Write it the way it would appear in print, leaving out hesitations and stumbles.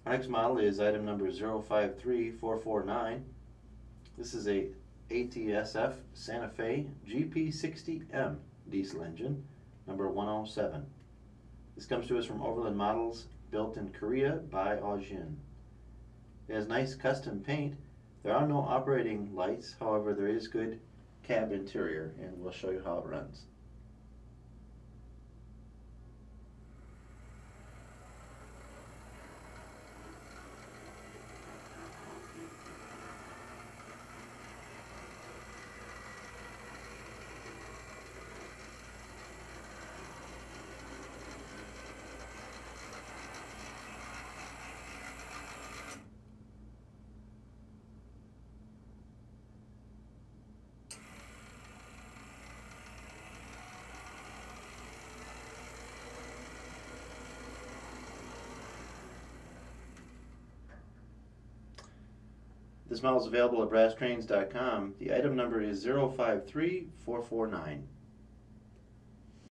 Our next model is item number 053449. This is a ATSF Santa Fe GP60-M diesel engine, number 107. This comes to us from Overland Models, built in Korea by Aujin. It has nice custom paint. There are no operating lights, however there is good cab interior, and we'll show you how it runs. This model is available at brasstrains.com. The item number is 053449.